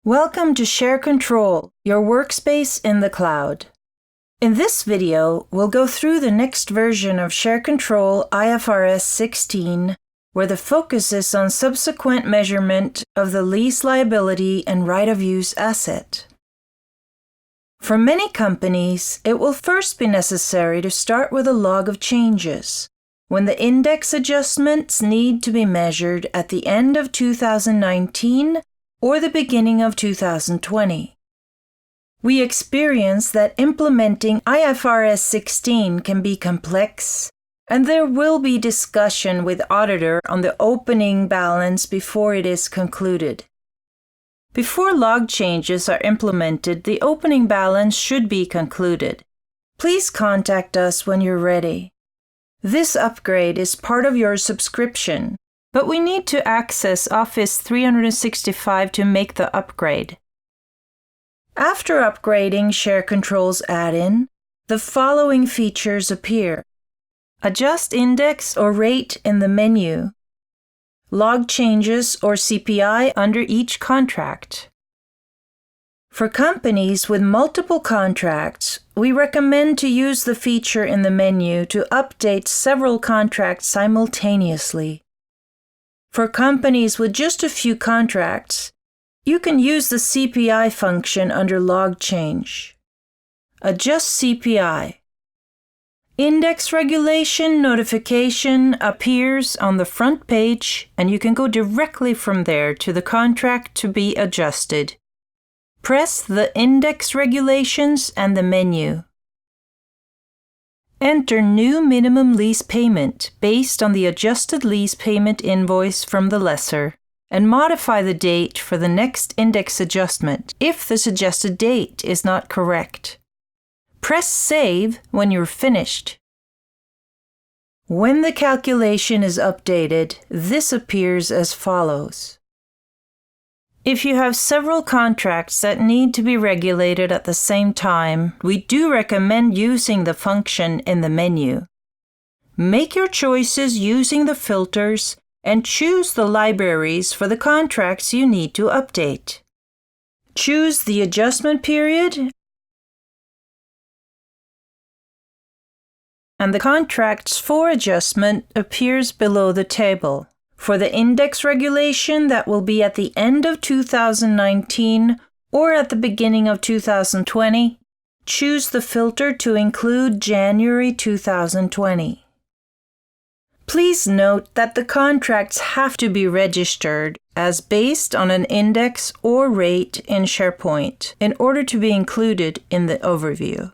Welcome to ShareControl, your workspace in the cloud. In this video, we'll go through the next version of ShareControl IFRS 16, where the focus is on subsequent measurement of the lease liability and right-of-use asset. For many companies, it will first be necessary to start with a log of changes, when the index adjustments need to be measured at the end of 2019 or the beginning of 2020. We experience that implementing IFRS 16 can be complex, and there will be discussion with auditor on the opening balance before it is concluded. Before log changes are implemented, the opening balance should be concluded. Please contact us when you're ready. This upgrade is part of your subscription, but we need to access Office 365 to make the upgrade. After upgrading ShareControl's add-in, the following features appear. Adjust index or rate in the menu. Log changes or CPI under each contract. For companies with multiple contracts, we recommend to use the feature in the menu to update several contracts simultaneously. For companies with just a few contracts, you can use the CPI function under Log Change. Adjust CPI. Index regulation notification appears on the front page, and you can go directly from there to the contract to be adjusted. Press the Index Regulations and the menu. Enter new minimum lease payment based on the adjusted lease payment invoice from the lessor, and modify the date for the next index adjustment if the suggested date is not correct. Press Save when you're finished. When the calculation is updated, this appears as follows. If you have several contracts that need to be regulated at the same time, we do recommend using the function in the menu. Make your choices using the filters and choose the libraries for the contracts you need to update. Choose the adjustment period, and the contracts for adjustment appears below the table. For the index regulation that will be at the end of 2019 or at the beginning of 2020, choose the filter to include January 2020. Please note that the contracts have to be registered as based on an index or rate in SharePoint in order to be included in the overview.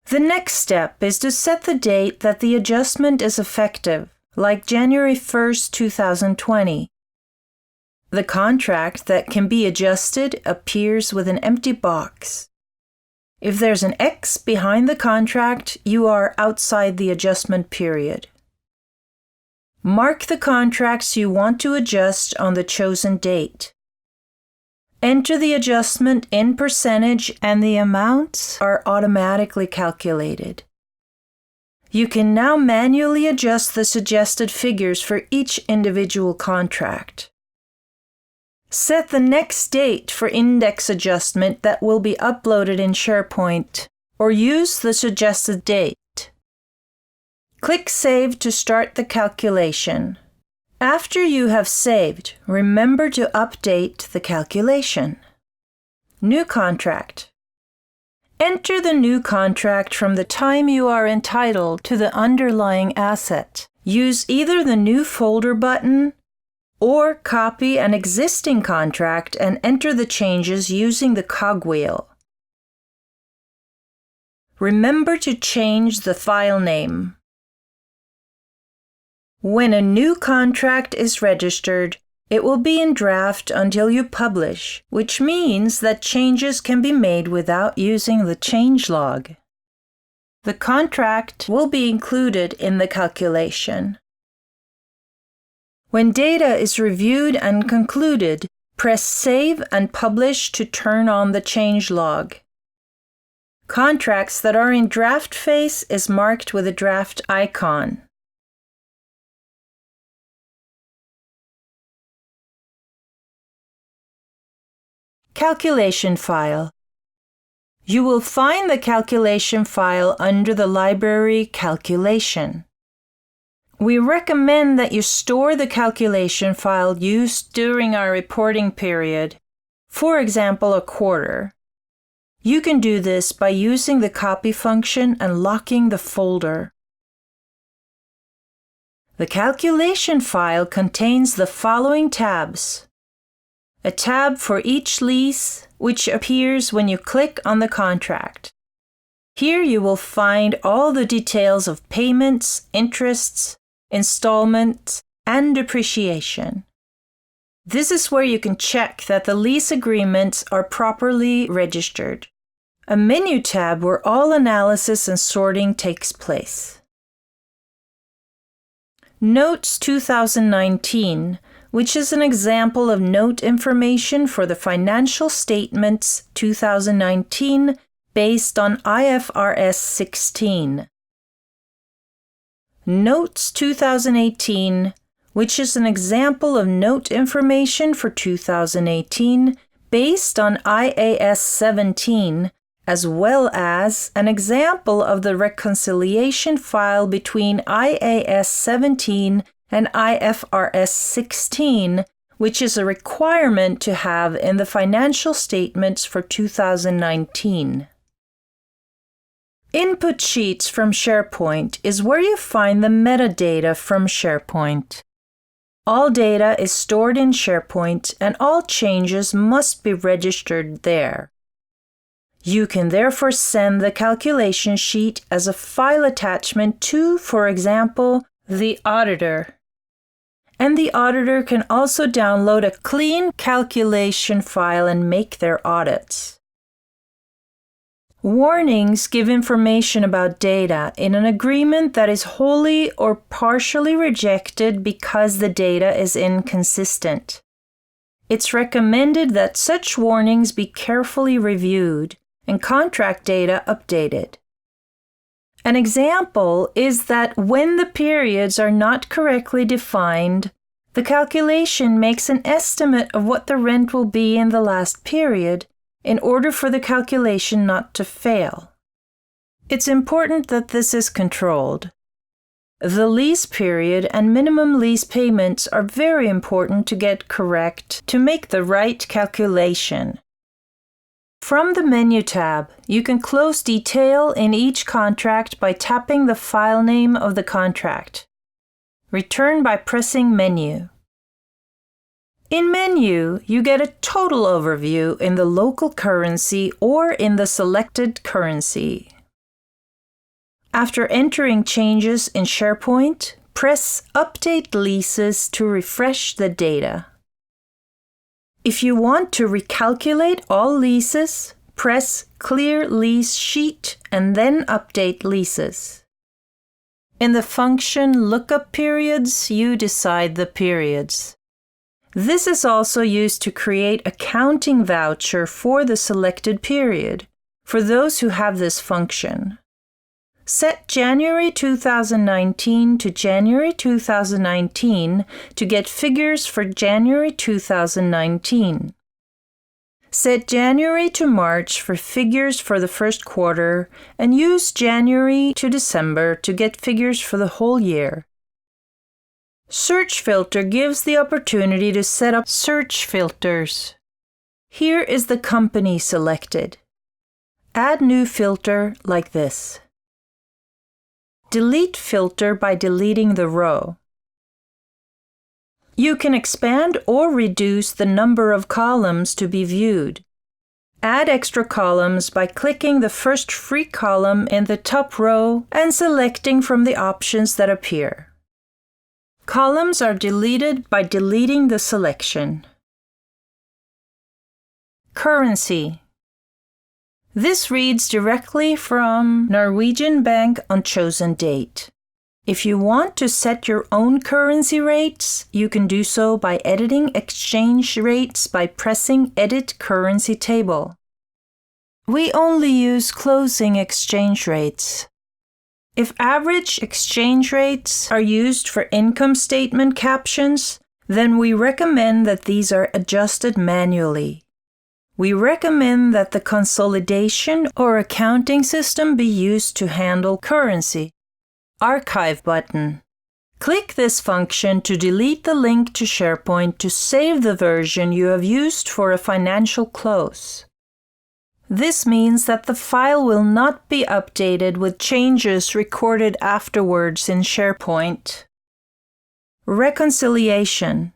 The next step is to set the date that the adjustment is effective, like January 1st, 2020. The contract that can be adjusted appears with an empty box. If there's an X behind the contract, you are outside the adjustment period. Mark the contracts you want to adjust on the chosen date. Enter the adjustment in percentage and the amounts are automatically calculated. You can now manually adjust the suggested figures for each individual contract. Set the next date for index adjustment that will be uploaded in SharePoint, or use the suggested date. Click Save to start the calculation. After you have saved, remember to update the calculation. New contract. Enter the new contract from the time you are entitled to the underlying asset. Use either the New Folder button or copy an existing contract and enter the changes using the cogwheel. Remember to change the file name. When a new contract is registered, it will be in draft until you publish, which means that changes can be made without using the changelog. The contract will be included in the calculation. When data is reviewed and concluded, press Save and Publish to turn on the changelog. Contracts that are in draft phase is marked with a draft icon. Calculation file. You will find the calculation file under the library Calculation. We recommend that you store the calculation file used during our reporting period, for example, a quarter. You can do this by using the copy function and locking the folder. The calculation file contains the following tabs. A tab for each lease, which appears when you click on the contract. Here you will find all the details of payments, interests, installments, and depreciation. This is where you can check that the lease agreements are properly registered. A menu tab where all analysis and sorting takes place. Notes 2019, which is an example of note information for the financial statements 2019 based on IFRS 16. Notes 2018, which is an example of note information for 2018 based on IAS 17, as well as an example of the reconciliation file between IAS 17 and IFRS 16, which is a requirement to have in the financial statements for 2019. Input sheets from SharePoint is where you find the metadata from SharePoint. All data is stored in SharePoint and all changes must be registered there. You can therefore send the calculation sheet as a file attachment to, for example, the auditor. And the auditor can also download a clean calculation file and make their audits. Warnings give information about data in an agreement that is wholly or partially rejected because the data is inconsistent. It's recommended that such warnings be carefully reviewed and contract data updated. An example is that when the periods are not correctly defined, the calculation makes an estimate of what the rent will be in the last period in order for the calculation not to fail. It's important that this is controlled. The lease period and minimum lease payments are very important to get correct to make the right calculation. From the menu tab, you can close detail in each contract by tapping the file name of the contract. Return by pressing Menu. In Menu, you get a total overview in the local currency or in the selected currency. After entering changes in SharePoint, press Update Leases to refresh the data. If you want to recalculate all leases, press Clear Lease Sheet and then Update Leases. In the function Lookup Periods, you decide the periods. This is also used to create a counting voucher for the selected period, for those who have this function. Set January 2019 to January 2019 to get figures for January 2019. Set January to March for figures for the first quarter and use January to December to get figures for the whole year. Search Filter gives the opportunity to set up search filters. Here is the company selected. Add new filter like this. Delete filter by deleting the row. You can expand or reduce the number of columns to be viewed. Add extra columns by clicking the first free column in the top row and selecting from the options that appear. Columns are deleted by deleting the selection. Currency. This reads directly from Norwegian Bank on chosen date. If you want to set your own currency rates, you can do so by editing exchange rates by pressing Edit Currency Table. We only use closing exchange rates. If average exchange rates are used for income statement captions, then we recommend that these are adjusted manually. we recommend that the consolidation or accounting system be used to handle currency. Archive button. Click this function to delete the link to SharePoint to save the version you have used for a financial close. This means that the file will not be updated with changes recorded afterwards in SharePoint. Reconciliation.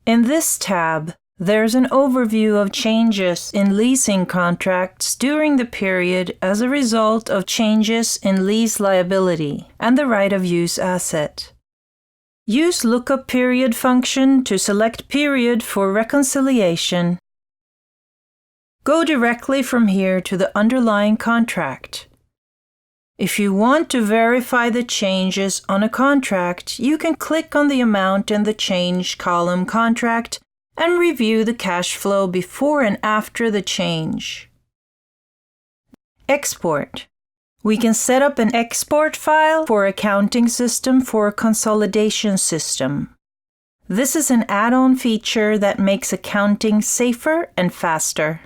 In this tab, there's an overview of changes in leasing contracts during the period as a result of changes in lease liability and the right-of-use asset. Use lookup period function to select period for reconciliation. Go directly from here to the underlying contract. If you want to verify the changes on a contract, you can click on the amount in the Change column contract and review the cash flow before and after the change. Export. We can set up an export file for accounting system for a consolidation system. This is an add-on feature that makes accounting safer and faster.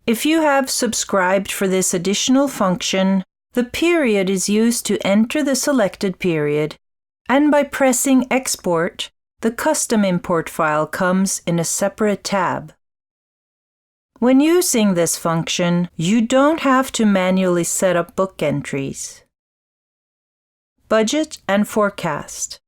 If you have subscribed for this additional function, the period is used to enter the selected period, and by pressing Export, the custom import file comes in a separate tab. When using this function, you don't have to manually set up book entries. Budget and Forecast.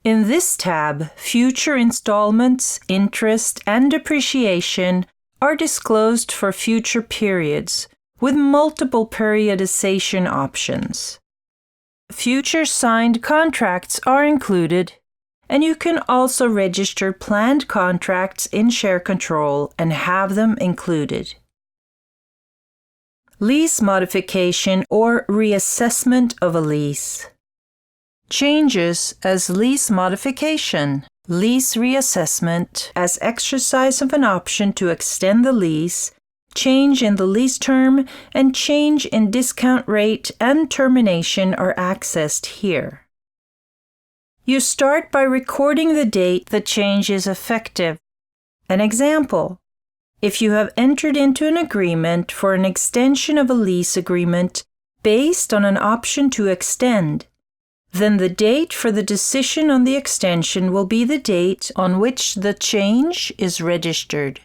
In this tab, future installments, interest, and depreciation are disclosed for future periods with multiple periodization options. Future signed contracts are included, and you can also register planned contracts in ShareControl and have them included. Lease modification or reassessment of a lease. Changes as lease modification, lease reassessment as exercise of an option to extend the lease, change in the lease term, and change in discount rate and termination are accessed here. You start by recording the date the change is effective. An example: if you have entered into an agreement for an extension of a lease agreement based on an option to extend, then the date for the decision on the extension will be the date on which the change is registered.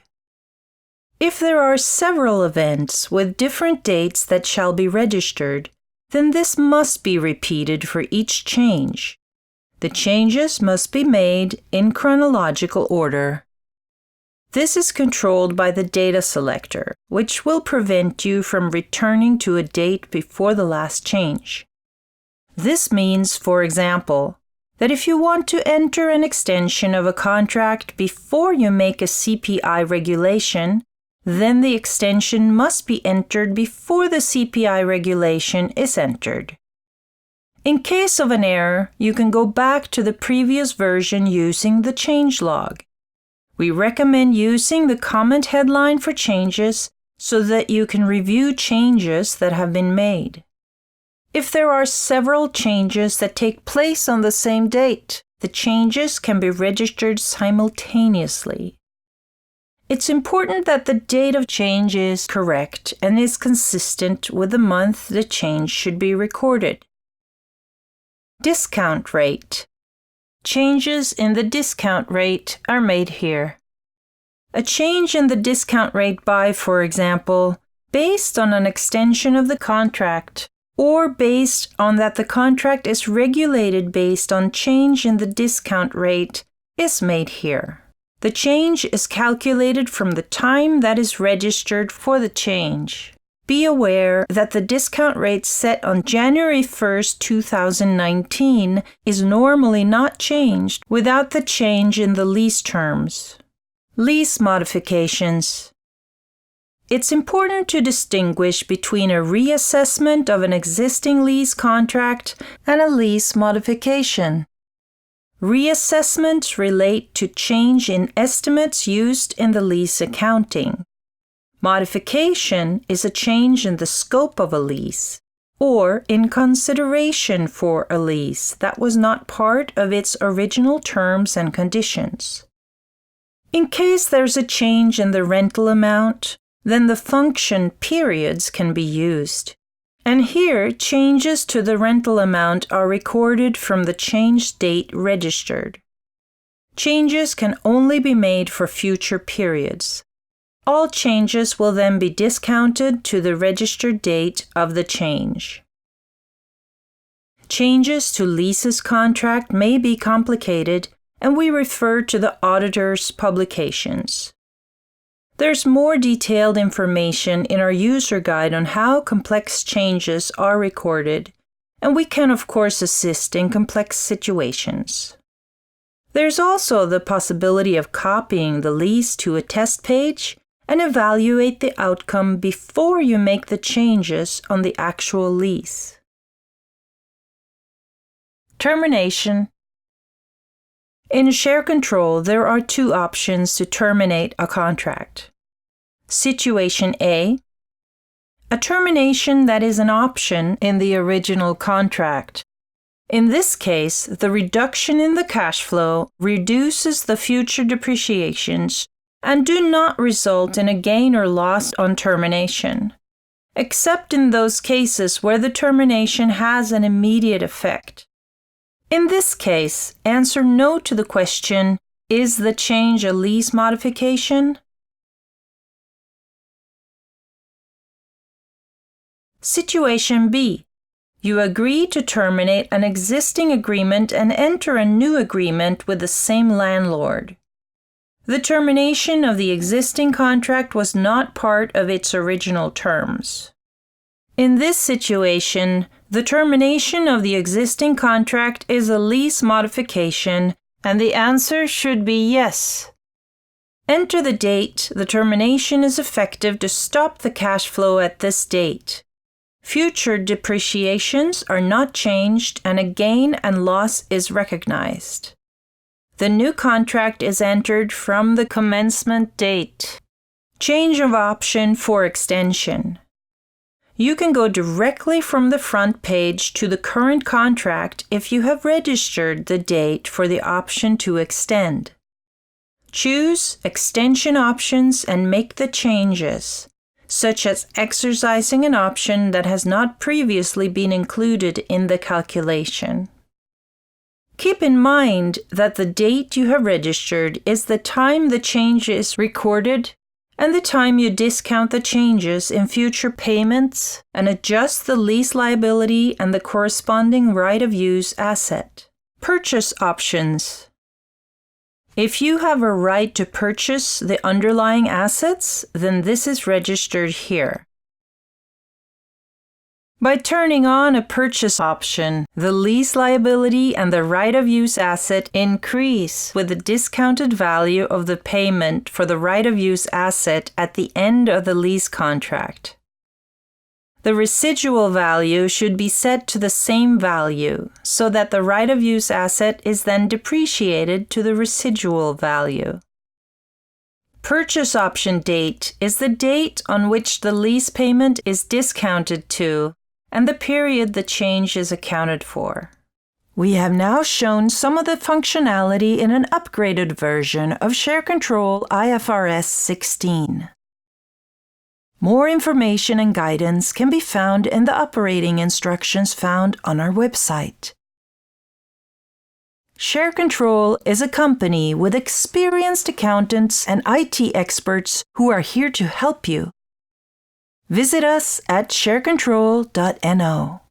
If there are several events with different dates that shall be registered, then this must be repeated for each change. The changes must be made in chronological order. This is controlled by the data selector, which will prevent you from returning to a date before the last change. This means, for example, that if you want to enter an extension of a contract before you make a CPI regulation, then the extension must be entered before the CPI regulation is entered. In case of an error, you can go back to the previous version using the changelog. We recommend using the comment headline for changes so that you can review changes that have been made. If there are several changes that take place on the same date, the changes can be registered simultaneously. It's important that the date of change is correct and is consistent with the month the change should be recorded. Discount rate. Changes in the discount rate are made here. A change in the discount rate by, for example, based on an extension of the contract, or based on that the contract is regulated based on change in the discount rate, is made here. The change is calculated from the time that is registered for the change. Be aware that the discount rate set on January 1st, 2019 is normally not changed without the change in the lease terms. Lease modifications. It's important to distinguish between a reassessment of an existing lease contract and a lease modification. Reassessments relate to change in estimates used in the lease accounting. Modification is a change in the scope of a lease, or in consideration for a lease that was not part of its original terms and conditions. In case there's a change in the rental amount, then the function periods can be used. And here, changes to the rental amount are recorded from the change date registered. Changes can only be made for future periods. All changes will then be discounted to the registered date of the change. Changes to leases contract may be complicated, and we refer to the auditor's publications. There's more detailed information in our user guide on how complex changes are recorded, and we can of course assist in complex situations. There's also the possibility of copying the lease to a test page and evaluate the outcome before you make the changes on the actual lease. Termination. In ShareControl, there are two options to terminate a contract. Situation A, a termination that is an option in the original contract. In this case, the reduction in the cash flow reduces the future depreciations and do not result in a gain or loss on termination, except in those cases where the termination has an immediate effect. In this case, answer no to the question, is the change a lease modification? Situation B. You agree to terminate an existing agreement and enter a new agreement with the same landlord. The termination of the existing contract was not part of its original terms. In this situation, the termination of the existing contract is a lease modification, and the answer should be yes. Enter the date the termination is effective to stop the cash flow at this date. Future depreciations are not changed and a gain and loss is recognized. The new contract is entered from the commencement date. Change of option for extension. You can go directly from the front page to the current contract if you have registered the date for the option to extend. Choose Extension Options and make the changes, such as exercising an option that has not previously been included in the calculation. Keep in mind that the date you have registered is the time the change is recorded and the time you discount the changes in future payments and adjust the lease liability and the corresponding right-of-use asset. Purchase options. If you have a right to purchase the underlying assets, then this is registered here. By turning on a purchase option, the lease liability and the right-of-use asset increase with the discounted value of the payment for the right-of-use asset at the end of the lease contract. The residual value should be set to the same value, so that the right-of-use asset is then depreciated to the residual value. Purchase option date is the date on which the lease payment is discounted to and the period the change is accounted for. We have now shown some of the functionality in an upgraded version of ShareControl IFRS 16. More information and guidance can be found in the operating instructions found on our website. ShareControl is a company with experienced accountants and IT experts who are here to help you. Visit us at sharecontrol.no.